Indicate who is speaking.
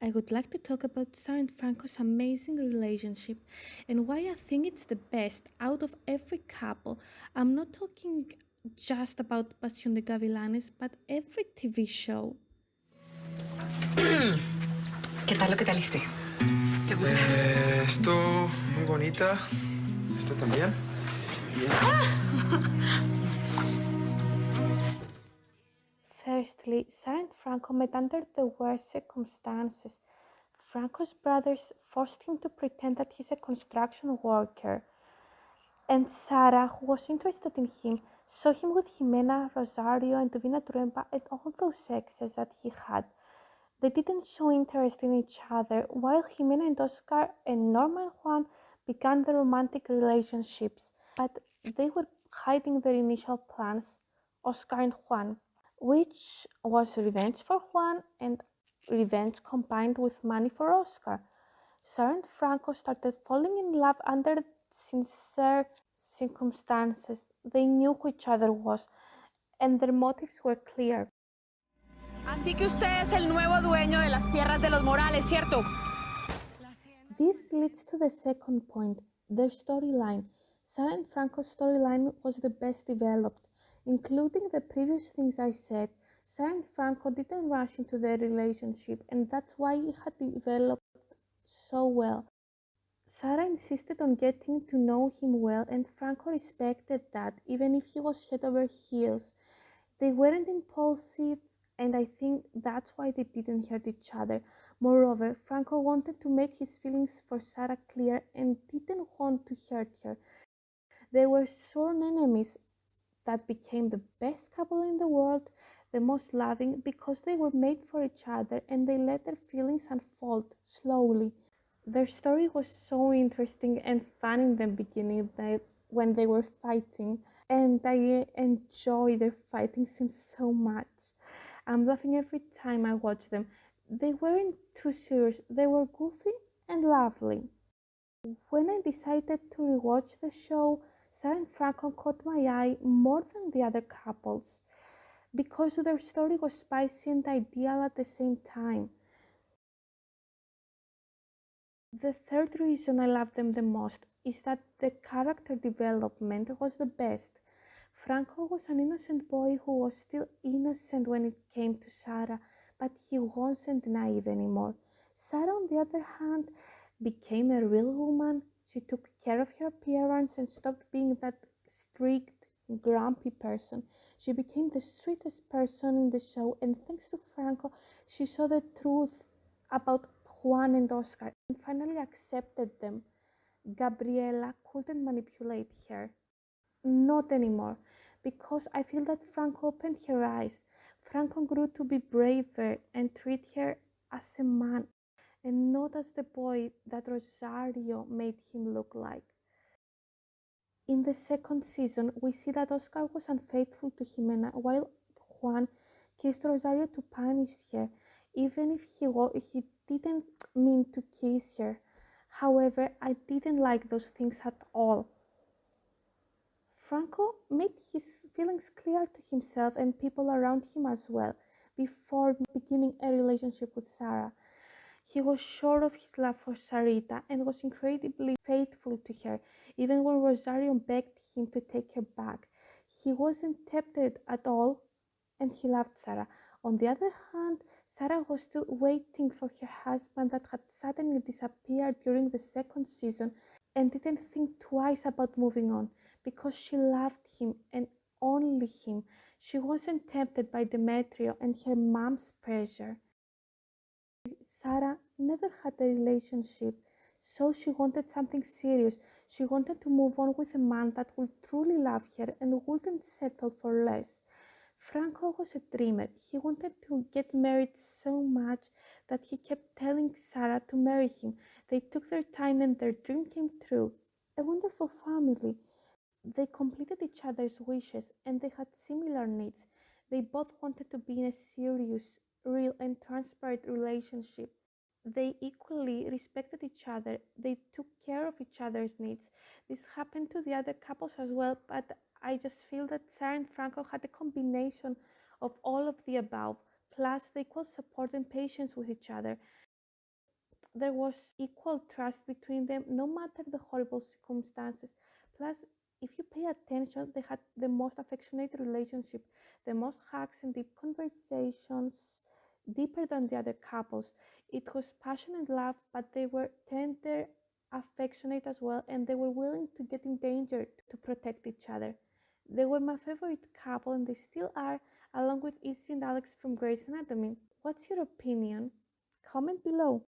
Speaker 1: I would like to talk about Sara and Franco's amazing relationship and why I think it's the best out of every couple. I'm not talking just about Pasión de Gavilanes, but every TV show.
Speaker 2: ¿Qué tal lo que te alisté? ¿Te gusta?
Speaker 3: Esto muy bonita. Esto también. Bien.
Speaker 1: Firstly, Sara and Franco met under the worst circumstances. Franco's brothers forced him to pretend that he's a construction worker. And Sara, who was interested in him, saw him with Jimena, Rosario, and Divina Truempa and all those exes that he had. They didn't show interest in each other, while Jimena and Oscar and Norma and Juan began their romantic relationships. But they were hiding their initial plans, Oscar and Juan, which was revenge for Juan and revenge combined with money for Oscar. Sara and Franco started falling in love under sincere circumstances. They knew who each other was, and their motives were clear.
Speaker 4: Así que usted es el nuevo dueño de las tierras de los Morales, ¿cierto?
Speaker 1: This leads to the second point, their storyline. Sara and Franco's storyline was the best developed. Including the previous things I said, Sara and Franco didn't rush into their relationship, and that's why it had developed so well. Sara insisted on getting to know him well, and Franco respected that, even if he was head over heels. They weren't impulsive, and I think that's why they didn't hurt each other. Moreover, Franco wanted to make his feelings for Sara clear and didn't want to hurt her. They were sworn enemies that became the best couple in the world, the most loving, because they were made for each other and they let their feelings unfold slowly. Their story was so interesting and fun in the beginning when they were fighting, and I enjoy their fighting scenes so much. I'm laughing every time I watch them. They weren't too serious, they were goofy and lovely. When I decided to rewatch the show, Sara and Franco caught my eye more than the other couples because their story was spicy and ideal at the same time. The third reason I love them the most is that the character development was the best. Franco was an innocent boy who was still innocent when it came to Sara, but he wasn't naive anymore. Sara, on the other hand, became a real woman. She took care of her appearance and stopped being that strict, grumpy person. She became the sweetest person in the show, and thanks to Franco, she saw the truth about Juan and Oscar and finally accepted them. Gabriela couldn't manipulate her. Not anymore, because I feel that Franco opened her eyes. Franco grew to be braver and treat her as a man and not as the boy that Rosario made him look like. In the second season, we see that Oscar was unfaithful to Jimena while Juan kissed Rosario to punish her, even if he didn't mean to kiss her. However, I didn't like those things at all. Franco made his feelings clear to himself and people around him as well before beginning a relationship with Sara. He was sure of his love for Sarita and was incredibly faithful to her, even when Rosario begged him to take her back. He wasn't tempted at all, and he loved Sara. On the other hand, Sara was still waiting for her husband that had suddenly disappeared during the second season and didn't think twice about moving on because she loved him and only him. She wasn't tempted by Demetrio and her mom's pressure. Sara never had a relationship, so she wanted something serious. She wanted to move on with a man that would truly love her and wouldn't settle for less. Franco was a dreamer. He wanted to get married so much that he kept telling Sara to marry him. They took their time and their dream came true. A wonderful family. They completed each other's wishes and they had similar needs. They both wanted to be in a serious, real, and transparent relationship. They equally respected each other. They took care of each other's needs. This happened to the other couples as well, but I just feel that Sara and Franco had a combination of all of the above, plus the equal support and patience with each other. there was equal trust between them no matter the horrible circumstances. Plus, if you pay attention, they had the most affectionate relationship, the most hugs and deep conversations, deeper than the other couples. It was passionate love, but they were tender, affectionate as well, and they were willing to get in danger to protect each other. They were my favorite couple, and they still are, along with Izzy and Alex from Grey's Anatomy. What's your opinion? Comment below.